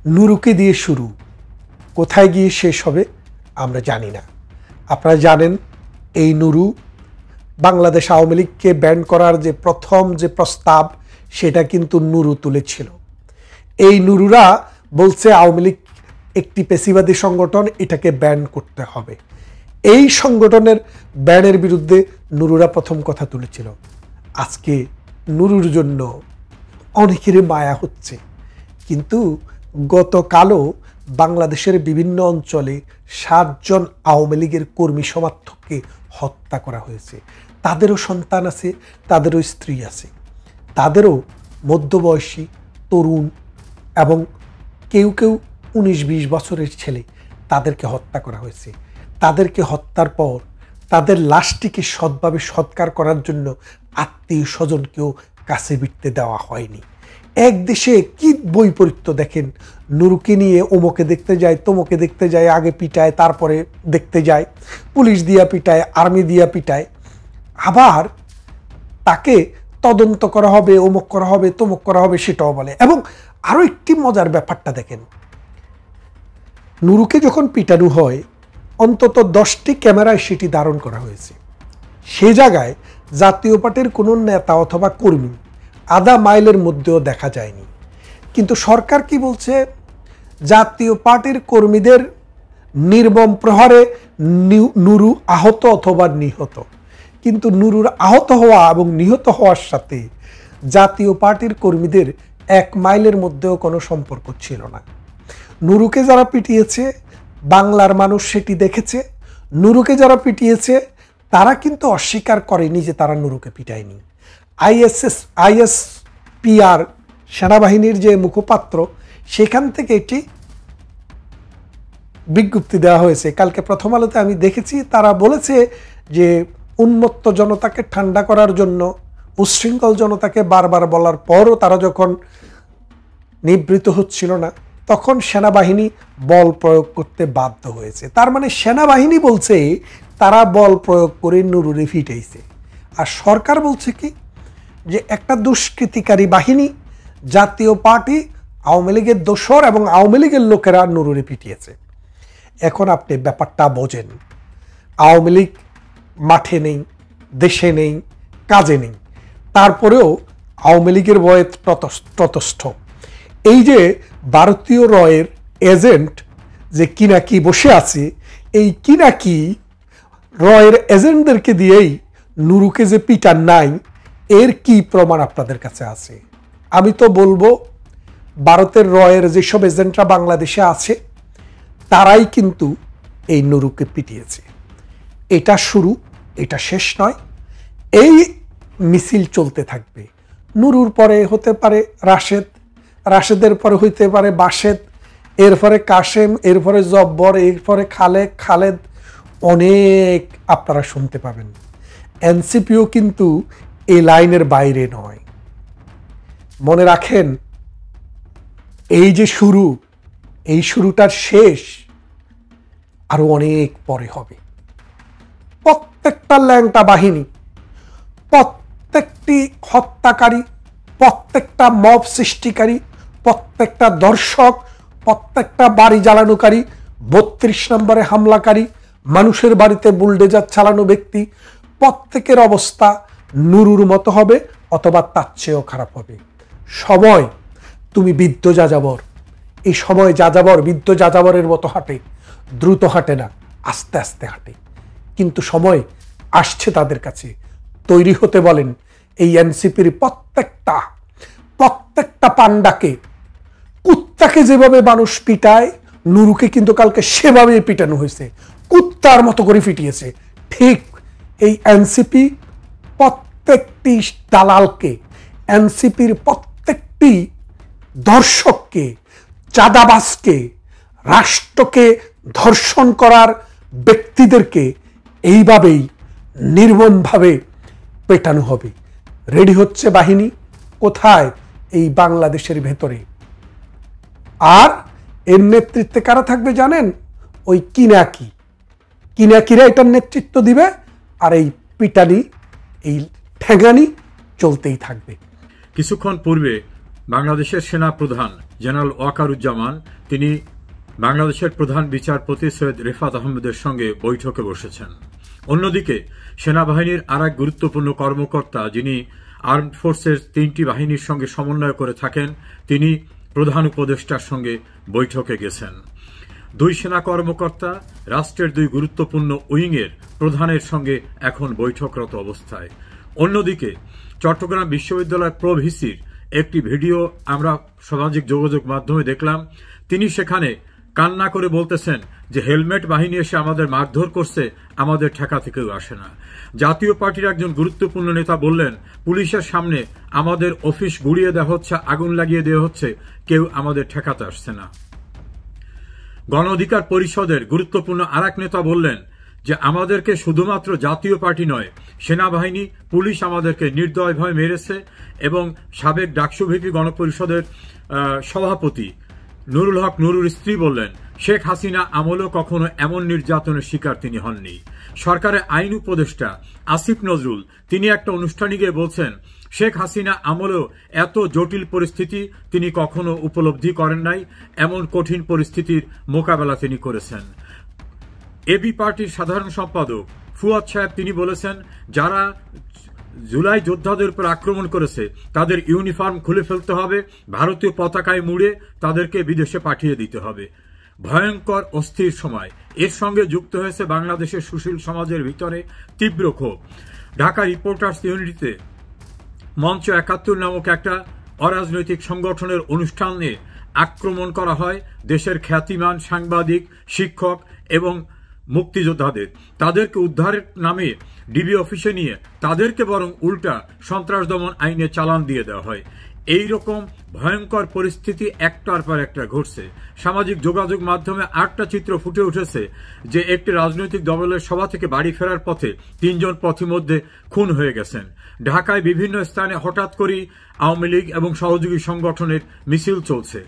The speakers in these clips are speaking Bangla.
নুরুকে দিয়ে শুরু, কোথায় গিয়ে শেষ হবে আমরা জানি না। আপনারা জানেন এই নুরু বাংলাদেশ আওয়ামী লীগকে ব্যান করার যে প্রথম যে প্রস্তাব সেটা কিন্তু নুরু তুলেছিল। এই নুরুরা বলছে আওয়ামী লীগ একটি পেশিবাদী সংগঠন, এটাকে ব্যান করতে হবে। এই সংগঠনের ব্যানের বিরুদ্ধে নুরুরা প্রথম কথা তুলেছিল। আজকে নুরুর জন্য অনেকেরই মায়া হচ্ছে, কিন্তু গতকালও বাংলাদেশের বিভিন্ন অঞ্চলে 7 জন আওয়ামী লীগের কর্মী সমর্থককে হত্যা করা হয়েছে। তাদেরও সন্তান আছে, তাদেরও স্ত্রী আছে, তাদেরও মধ্যবয়সী তরুণ এবং কেউ কেউ 19-20 বছরের ছেলে, তাদেরকে হত্যা করা হয়েছে। তাদেরকে হত্যার পর তাদের লাশটিকে সৎভাবে সৎকার করার জন্য আত্মীয় স্বজনকেও কাছে বিটতে দেওয়া হয়নি। এক দেশে কি বৈপরীত্য দেখেন, নুরুকে নিয়ে ওমকে দেখতে যায়, তোমকে দেখতে যায়, আগে পিটায়, তারপরে দেখতে যায়, পুলিশ দিয়া পিটায়, আর্মি দিয়া পিটায়, আবার তাকে তদন্ত করা হবে, অমুক করা হবে, তমুক করা হবে সেটাও বলে। এবং আরও একটি মজার ব্যাপারটা দেখেন, নুরুকে যখন পিটানো হয় অন্তত 10টি ক্যামেরায় সেটি ধারণ করা হয়েছে। সে জায়গায় জাতীয় পার্টির কোনো নেতা অথবা কর্মী আধা মাইলের মধ্যেও দেখা যায়নি। কিন্তু সরকার কি বলছে, জাতীয় পার্টির কর্মীদের নির্মম প্রহারে নুরু আহত অথবা নিহত। কিন্তু নুরুর আহত হওয়া এবং নিহত হওয়ার সাথে জাতীয় পার্টির কর্মীদের 1 মাইলের মধ্যেও কোনো সম্পর্ক ছিল না। নুরুকে যারা পিটিয়েছে বাংলার মানুষ সেটি দেখেছে। নুরুকে যারা পিটিয়েছে তারা কিন্তু অস্বীকার করেনি যে তারা নুরুকে পিটায়নি। আইএসপিআর সেনাবাহিনীর যে মুখপাত্র, সেখান থেকে এটি বিজ্ঞপ্তি দেওয়া হয়েছে। কালকে প্রথম আলোতে আমি দেখেছি, তারা বলেছে যে উন্মত্ত জনতাকে ঠান্ডা করার জন্য, উচ্ছৃঙ্খল জনতাকে বারবার বলার পরও তারা যখন নিবৃত হচ্ছিল না, তখন সেনাবাহিনী বল প্রয়োগ করতে বাধ্য হয়েছে। তার মানে সেনাবাহিনী বলছে তারা বল প্রয়োগ করে নুরুরে ফিটাইছে, আর সরকার বলছে কি যে একটা দুষ্কৃতিকারী বাহিনী, জাতীয় পার্টি, আওয়ামী লীগের দোসর এবং আওয়ামী লীগের লোকেরা নুরুরে পিটিয়েছে। এখন আপনি ব্যাপারটা বোঝেন, আওয়ামী লীগ মাঠে নেই, দেশে নেই, কাজে নেই, তারপরেও আওয়ামী লীগের ভয়ে ততস্থ। এই যে ভারতীয় রয়ের এজেন্ট যে কিনাকি বসে আছে, এই কিনাকি রয়ের এজেন্টদেরকে দিয়েই নুরুকে যে পিটার নাই, এর কি প্রমাণ আপনাদের কাছে আছে? আমি তো বলবো ভারতের রয়ের যেসব এজেন্টরা বাংলাদেশে আছে তারাই কিন্তু এই নুরুকে পিটিয়েছে। এটা শুরু, এটা শেষ নয়। এই মিছিল চলতে থাকবে। নুরুর পরে হতে পারে রাশেদ, রাশেদের পরে হইতে পারে বাসেদ, এরপরে কাশেম, এরপরে জব্বর, এরপরে খালেদ, অনেক আপনারা শুনতে পাবেন। এনসিপিও কিন্তু এই লাইনের বাইরে নয়। মনে রাখেন, এই যে শুরু, এই শুরুটার শেষ আরো অনেক পরে হবে। প্রত্যেকটা ল্যাংটা বাহিনী, প্রত্যেকটি হত্যাকারী, প্রত্যেকটা মব সৃষ্টিকারী, প্রত্যেকটা দর্শক, প্রত্যেকটা বাড়ি জ্বালানোকারী, 32 নম্বরে হামলাকারী, মানুষের বাড়িতে বুলডোজার চালানো ব্যক্তি, প্রত্যেকের অবস্থা নুরুর মতো হবে অথবা তার চেয়েও খারাপ হবে। সময়, তুমি বৃদ্ধ যাযাবর, এই সময় যাযাবর বৃদ্ধ যাযাবরের মতো হাঁটে, দ্রুত হাঁটে না, আস্তে আস্তে হাঁটে। কিন্তু সময় আসছে তাদের কাছে, তৈরি হতে বলেন। এই এনসিপির প্রত্যেকটা পান্ডাকে, কুত্তাকে যেভাবে মানুষ পিটায়, নুরুকে কিন্তু কালকে সেভাবে পিটানো হয়েছে, কুত্তার মতো করে পিটিয়েছে। ঠিক এই এনসিপি প্রত্যেকটি দালালকে, এনসিপির প্রত্যেকটি দর্শককে, চাঁদাবাজকে, রাষ্ট্রকে ধর্ষণ করার ব্যক্তিদেরকে এইভাবেই নির্মমভাবে পেটানো হবে। রেডি হচ্ছে বাহিনী, কোথায়? এই বাংলাদেশের ভেতরে। আর এর নেতৃত্বে কারা থাকবে জানেন? ওই কিনাকিরা এটার নেতৃত্ব দিবে, আর এই পিটানি, এই ঠেঙানি চলতেই থাকবে। কিছুক্ষণ পূর্বে বাংলাদেশের সেনা প্রধান জেনারেল ওয়াকারুজ্জামান তিনি বাংলাদেশের প্রধান বিচারপতি সৈয়দ রেফাত আহমেদের সঙ্গে বৈঠকে বসেছেন। অন্যদিকে সেনাবাহিনীর আরেক গুরুত্বপূর্ণ কর্মকর্তা, যিনি আর্মড ফোর্সের 3টি বাহিনীর সঙ্গে সমন্বয় করে থাকেন, তিনি প্রধান উপদেষ্টার সঙ্গে বৈঠকে গেছেন। দুই সেনা কর্মকর্তা রাষ্ট্রের দুই গুরুত্বপূর্ণ উইংয়ের প্রধানের সঙ্গে এখন বৈঠকরত অবস্থায়। অন্যদিকে চট্টগ্রাম বিশ্ববিদ্যালয় প্রভিসির একটি ভিডিও আমরা সামাজিক যোগাযোগ মাধ্যমে দেখলাম। তিনি সেখানে কান্না করে বলতেছেন যে হেলমেট বাহিনী এসে আমাদের মারধর করছে, আমাদের ঠেকাতে কেউ আসে না। জাতীয় পার্টির একজন গুরুত্বপূর্ণ নেতা বললেন, পুলিশের সামনে আমাদের অফিস গুড়িয়ে দেওয়া হচ্ছে, আগুন লাগিয়ে দেওয়া হচ্ছে, কেউ আমাদের ঠেকাতে আসছে না। গণ অধিকার পরিষদের গুরুত্বপূর্ণ আরেক নেতা বললেন যে আমাদেরকে শুধুমাত্র জাতীয় পার্টি নয়, সেনাবাহিনী, পুলিশ আমাদেরকে নির্দয়ভাবে মেরেছে। এবং সাবেক ডাকসু ভিপি গণপরিষদের সভাপতি নুরুল হক নুরুর স্ত্রী বললেন, শেখ হাসিনা আমলেও কখনো এমন নির্যাতনের শিকার তিনি হননি। সরকারের আইন উপদেষ্টা আসিফ নজরুল তিনি একটা অনুষ্ঠানে গিয়ে বলছেন, শেখ হাসিনা আমলেও এত জটিল পরিস্থিতি তিনি কখনো উপলব্ধি করেন নাই, এমন কঠিন পরিস্থিতির মোকাবেলা তিনি করেছেন। এবি পার্টির সাধারণ সম্পাদক ফুয়াদ সাহেব তিনি বলেছেন, যারা জুলাই যোদ্ধাদের উপর আক্রমণ করেছে তাদের ইউনিফর্ম খুলে ফেলতে হবে, ভারতীয় পতাকায় মুড়ে তাদেরকে বিদেশে পাঠিয়ে দিতে হবে। ভয়ঙ্কর অস্থির সময়। এর সঙ্গে যুক্ত হয়েছে বাংলাদেশের সুশীল সমাজের ভিতরে তীব্র ক্ষোভ। ঢাকা রিপোর্টার্স ইউনিটিতে মঞ্চ ৭১ নামক একটা অরাজনৈতিক সংগঠনের অনুষ্ঠানে আক্রমণ করা হয় দেশের খ্যাতিমান সাংবাদিক, শিক্ষক এবং মুক্তিযোদ্ধাদের। তাদেরকে উদ্ধারের নামে ডিবি অফিসে নিয়ে তাদেরকে বরং উল্টা সন্ত্রাস দমন আইনে চালান দিয়ে দেওয়া হয়। এই রকম ভয়ঙ্কর পরিস্থিতি একটার পর একটা ঘটছে। সামাজিক যোগাযোগ মাধ্যমে আরেকটা চিত্র ফুটে উঠেছে যে একটি রাজনৈতিক দলের সভা থেকে বাড়ি ফেরার পথে 3 জন পথিমধ্যে খুন হয়ে গেছেন। ঢাকায় বিভিন্ন স্থানে হঠাৎ করেই আওয়ামী লীগ এবং সহযোগী সংগঠনের মিছিল চলছে।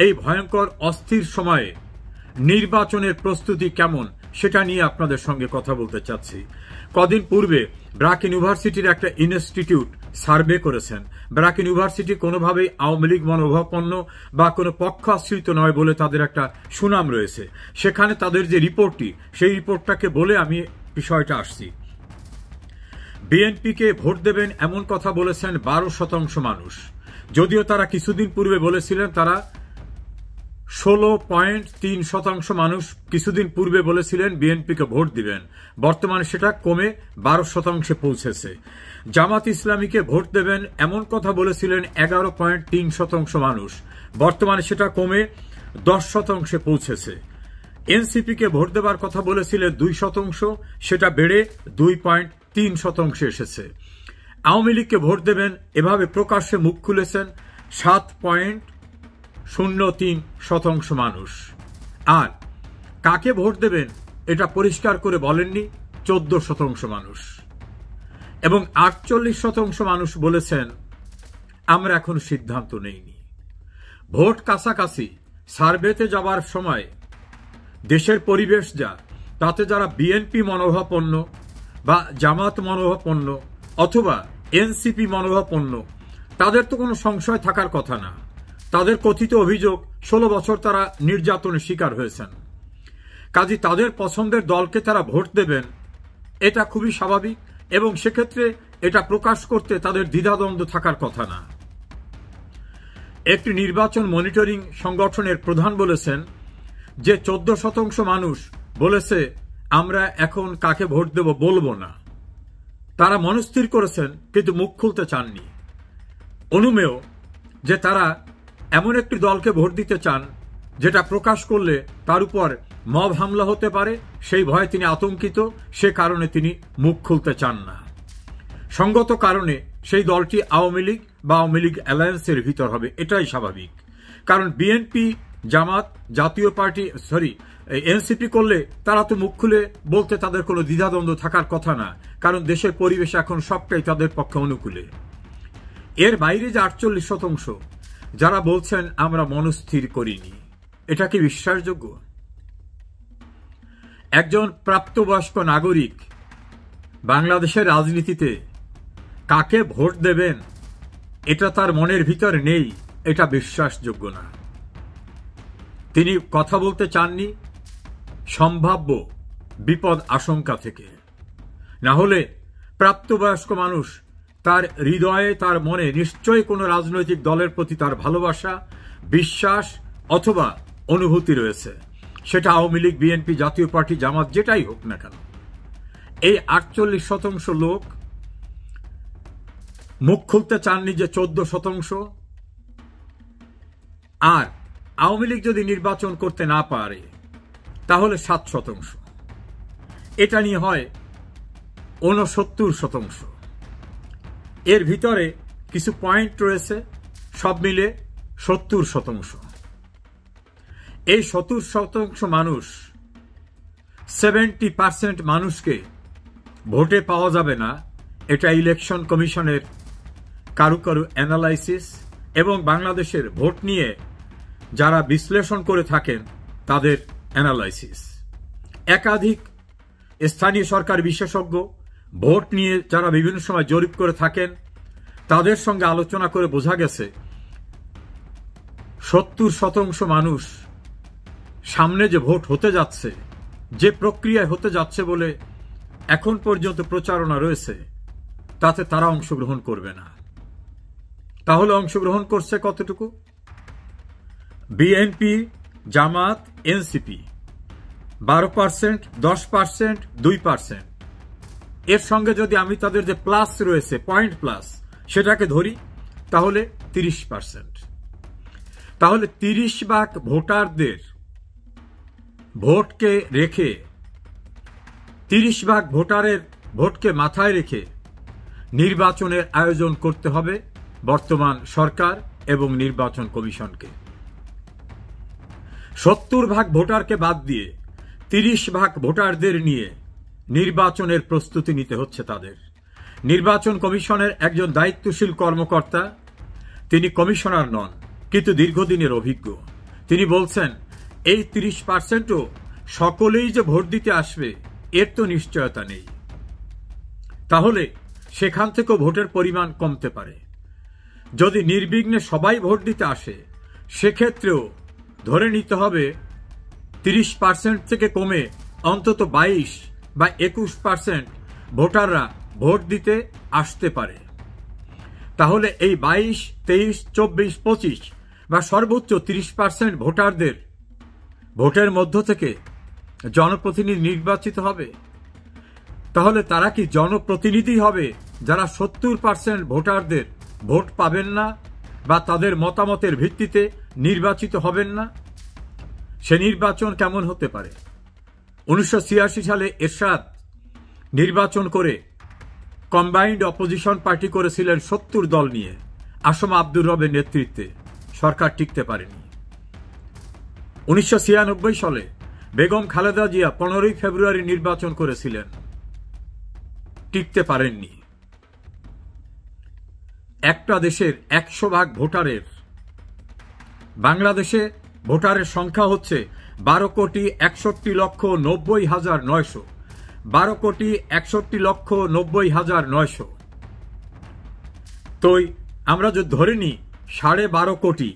এই ভয়ঙ্কর অস্থির সময়ে নির্বাচনের প্রস্তুতি কেমন সেটা নিয়ে আপনাদের সঙ্গে কথা বলতে চাচ্ছি। কদিন পূর্বে ব্র্যাক ইউনিভার্সিটির একটা ইনস্টিটিউট সার্ভে করেছেন। ব্র্যাক ইউনিভার্সিটি কোনোভাবেই আওয়ামী লীগ মনোভাবাপন্ন বা কোনো পক্ষ আশ্রিত নয় বলে তাদের একটা সুনাম রয়েছে। সেখানে তাদের যে রিপোর্টটি, সেই রিপোর্টটাকে বলে আমি বিষয়টা আসছি। বিএনপিকে ভোট দেবেন এমন কথা বলেছেন 12% মানুষ, যদিও তারা কিছুদিন পূর্বে বলেছিলেন তারা 16.3% মানুষ কিছুদিন পূর্বে বলেছিলেন বিএনপিকে ভোট দিবেন। বর্তমানে সেটা কমে 12% পৌঁছেছে। জামাত ইসলামীকে ভোট দেবেন এমন কথা বলেছিলেন 11.3% মানুষ, বর্তমানে সেটা কমে 10% পৌঁছেছে। এনসিপিকে ভোট দেবার কথা বলেছিলেন 2%, সেটা বেড়ে 2.3% এসেছে। আওয়ামী লীগকে ভোট দেবেন এভাবে প্রকাশ্যে মুখ খুলেছেন 7.03% মানুষ। আর কাকে ভোট দেবেন এটা পরিষ্কার করে বলেননি 14% মানুষ। এবং 48% মানুষ বলেছেন আমরা এখন সিদ্ধান্ত নেইনি। ভোট কাছাকাছি, সার্ভেতে যাবার সময় দেশের পরিবেশ যা, তাতে যারা বিএনপি মনোভাবাপন্ন বা জামাত মনোভাবাপন্ন অথবা এনসিপি মনোভাবাপন্ন তাদের তো কোনো সংশয় থাকার কথা না। তাদের কথিত অভিযোগ 16 বছর তারা নির্যাতনের শিকার হয়েছেন। কাজী তাদের পছন্দের দলকে তারা ভোট দেবেন, এটা খুবই স্বাভাবিক এবং সেক্ষেত্রে এটা প্রকাশ করতে তাদের দ্বিধাদ্বন্দ্ব থাকার কথা না। একটি নির্বাচন মনিটরিং সংগঠনের প্রধান বলেছেন যে 14% মানুষ বলেছে আমরা এখন কাকে ভোট দেব বলবো না। তারা মনস্থির করেছেন কিন্তু মুখ খুলতে চাননি। অনুমেয় যে তারা এমন একটি দলকে ভোট দিতে চান যেটা প্রকাশ করলে তার উপর মব হামলা হতে পারে, সেই ভয়ে তিনি আতঙ্কিত, সে কারণে তিনি মুখ খুলতে চান না। সঙ্গত কারণে সেই দলটি আওয়ামী লীগ বা আওয়ামী লীগ অ্যালায়েন্সের ভিতর হবে, এটাই স্বাভাবিক। কারণ বিএনপি, জামাত, জাতীয় পার্টি এনসিপি করলে তারা তো মুখ খুলে বলতে তাদের কোনো দ্বিধাদ্বন্দ্ব থাকার কথা না, কারণ দেশের পরিবেশ এখন সবটাই তাদের পক্ষে অনুকূলে। এর বাইরে যে 48% যারা বলছেন আমরা মনস্থির করিনি, এটা কি বিশ্বাসযোগ্য? একজন প্রাপ্তবয়স্ক নাগরিক বাংলাদেশের রাজনীতিতে কাকে ভোট দেবেন এটা তার মনের ভিতর নেই, এটা বিশ্বাসযোগ্য না। তিনি কথা বলতে চাননি সম্ভাব্য বিপদ আশঙ্কা থেকে। না হলে প্রাপ্তবয়স্ক মানুষ তার হৃদয়ে, তার মনে নিশ্চয়ই কোনো রাজনৈতিক দলের প্রতি তার ভালোবাসা, বিশ্বাস অথবা অনুভূতি রয়েছে। সেটা আওয়ামী লীগ, বিএনপি, জাতীয় পার্টি, জামাত, যেটাই হোক না কেন। এই 48% লোক মুখ খুলতে চাননি যে 14%। আর আওয়ামী লীগ যদি নির্বাচন করতে না পারে তাহলে 7%। এটা নিয়ে হয় 69%। এর ভিতরে কিছু পয়েন্ট রয়েছে, সব মিলে 70%। এই 70% মানুষ, 70% মানুষকে ভোটে পাওয়া যাবে না, এটা ইলেকশন কমিশনের কারো কারো অ্যানালাইসিস এবং বাংলাদেশের ভোট নিয়ে যারা বিশ্লেষণ করে থাকেন তাদের অ্যানালাইসিস। একাধিক স্থানীয় সরকার বিশেষজ্ঞ ভোট নিয়ে যারা বিভিন্ন সময় জরিপ করে থাকেন তাদের সঙ্গে আলোচনা করে বোঝা গেছে 70% মানুষ সামনে যে ভোট হতে যাচ্ছে, যে প্রক্রিয়ায় হতে যাচ্ছে বলে এখন পর্যন্ত প্রচারণা রয়েছে, তাতে তারা অংশগ্রহণ করবে না। তাহলে অংশগ্রহণ করছে কতটুকু? বিএনপি, জামাত, এনসিপি 12%, 10%, 2%। এর সঙ্গে যদি আমি তাদের যে প্লাস রয়েছে, পয়েন্ট প্লাস, সেটাকে ধরি তাহলে 30%। তাহলে 30% ভোটারদের ভোটকে রেখে, 30% ভোটারের ভোটকে মাথায় রেখে নির্বাচনের আয়োজন করতে হবে বর্তমান সরকার এবং নির্বাচন কমিশনকে। 70% ভোটারকে বাদ দিয়ে 30% ভোটারদের নিয়ে নির্বাচনের প্রস্তুতি নিতে হচ্ছে তাদের। নির্বাচন কমিশনের একজন দায়িত্বশীল কর্মকর্তা, তিনি কমিশনার নন কিন্তু দীর্ঘদিনের অভিজ্ঞ, তিনি বলছেন এই 30%ও সকলেই যে ভোট দিতে আসবে এর তো নিশ্চয়তা নেই। তাহলে সেখান থেকেও ভোটের পরিমাণ কমতে পারে। যদি নির্বিঘ্নে সবাই ভোট দিতে আসে সেক্ষেত্রেও ধরে নিতে হবে 30% থেকে কমে অন্তত 22 বা 21% ভোটাররা ভোট দিতে আসতে পারে। তাহলে এই 22, 23, 24, 25 বা সর্বোচ্চ 30% ভোটারদের ভোটের মধ্য থেকে জনপ্রতিনিধি নির্বাচিত হবে। তাহলে তারা কি জনপ্রতিনিধি হবে যারা 70% ভোটারদের ভোট পাবেন না বা তাদের মতামতের ভিত্তিতে নির্বাচিত হবেন না? সে নির্বাচন কেমন হতে পারে? 1986 সালে এরশাদ নির্বাচন করে কম্বাইন্ড অপোজিশন পার্টি করেছিলেন 70 দল নিয়ে, আসম আব্দুর রবের নেতৃত্বে। সরকার টিকতে পারেনি। 1996 সালে বেগম খালেদা জিয়া 15 ফেব্রুয়ারি নির্বাচন করেছিলেন, টিকতে পারেননি। একটা দেশের 100% ভোটারের, বাংলাদেশে ভোটারের সংখ্যা হচ্ছে 12,61,90,900, 12,61,90,900। তো আমরা যদি ধরে নিই 12.5 কোটি,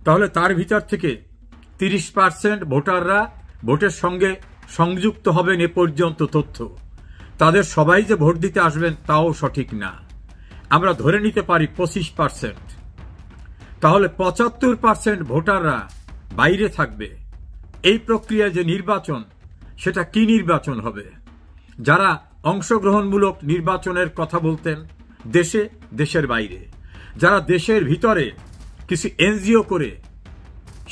তাহলে তার ভিতর থেকে 30% ভোটাররা ভোটের সঙ্গে সংযুক্ত হবেন এ পর্যন্ত তথ্য। তাদের সবাই যে ভোট দিতে আসবেন তাও সঠিক না। আমরা ধরে নিতে পারি 25%। তাহলে 75% ভোটাররা বাইরে থাকবে। এই প্রক্রিয়ায় যে নির্বাচন, সেটা কি নির্বাচন হবে? যারা অংশগ্রহণমূলক নির্বাচনের কথা বলতেন দেশে, দেশের বাইরে, যারা দেশের ভিতরে কিছু এনজিও করে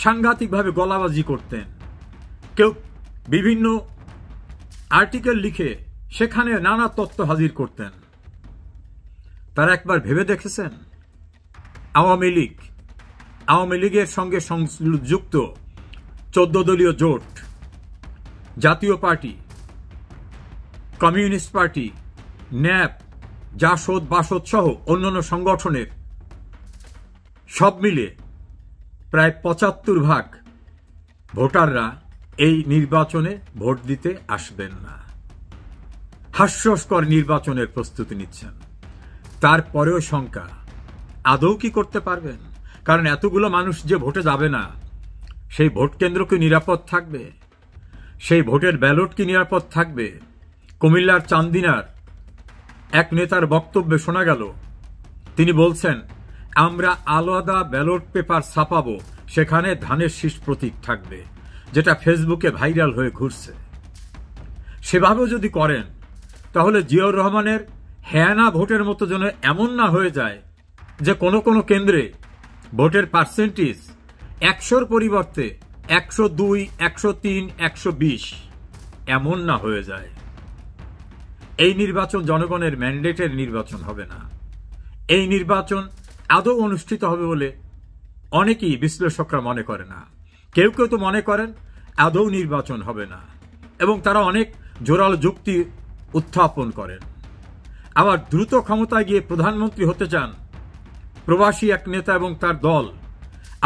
সাংঘাতিকভাবে গলাবাজি করতেন, কেউ বিভিন্ন আর্টিকেল লিখে সেখানে নানা তথ্য হাজির করতেন, তারা একবার ভেবে দেখেছেন আওয়ামী লীগের সঙ্গে সংযুক্ত 14 দলীয় জোট, Jatiya Party, Communist Party, NAP, Jasad, Basad সহ অন্যান্য সংগঠনের সব মিলে প্রায় 75% ভোটাররা এই নির্বাচনে ভোট দিতে আসবেন না। হাস্যস্কর নির্বাচনের প্রস্তুতি নিচ্ছেন। তারপরেও শঙ্কা, আদৌ কি করতে পারবেন? কারণ এতগুলো মানুষ যে ভোটে যাবে না সেই ভোট কেন্দ্র কি নিরাপদ থাকবে? সেই ভোটের ব্যালট কি নিরাপদ থাকবে? কুমিল্লার চান্দিনার এক নেতার বক্তব্যে শোনা গেল, তিনি বলছেন, আমরা আলাদা ব্যালট পেপার ছাপাবো, সেখানে ধানের শীষ প্রতীক থাকবে, যেটা ফেসবুকে ভাইরাল হয়ে ঘুরছে। সেভাবেও যদি করেন, তাহলে জিয়াউর রহমানের হ্যানা ভোটের মতো যেন এমন না হয়ে যায় যে কোনো কোনো কেন্দ্রে ভোটের পার্সেন্টেজ 100-র পরিবর্তে 102, 103, 120 এমন না হয়ে যায়। এই নির্বাচন জনগণের ম্যান্ডেটের নির্বাচন হবে না। এই নির্বাচন আদৌ অনুষ্ঠিত হবে বলে অনেকেই বিশ্লেষকরা মনে করে না। কেউ কেউ তো মনে করেন আদৌ নির্বাচন হবে না, এবং তারা অনেক জোরালো যুক্তি উত্থাপন করেন। আবার দ্রুত ক্ষমতায় গিয়ে প্রধানমন্ত্রী হতে চান প্রবাসী এক নেতা এবং তার দল,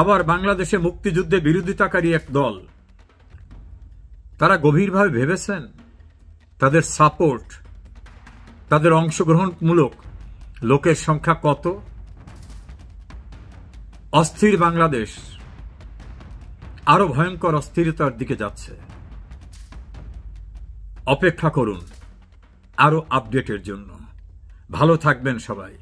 আবার বাংলাদেশে মুক্তিযুদ্ধে বিরোধিতাকারী এক দল। তারা গভীরভাবে ভেবেছেন তাদের সাপোর্ট, তাদের অংশগ্রহণমূলক লোকের সংখ্যা কত? অস্থির বাংলাদেশ আরো ভয়ঙ্কর অস্থিরতার দিকে যাচ্ছে। অপেক্ষা করুন আরো আপডেটের জন্য। ভালো থাকবেন সবাই।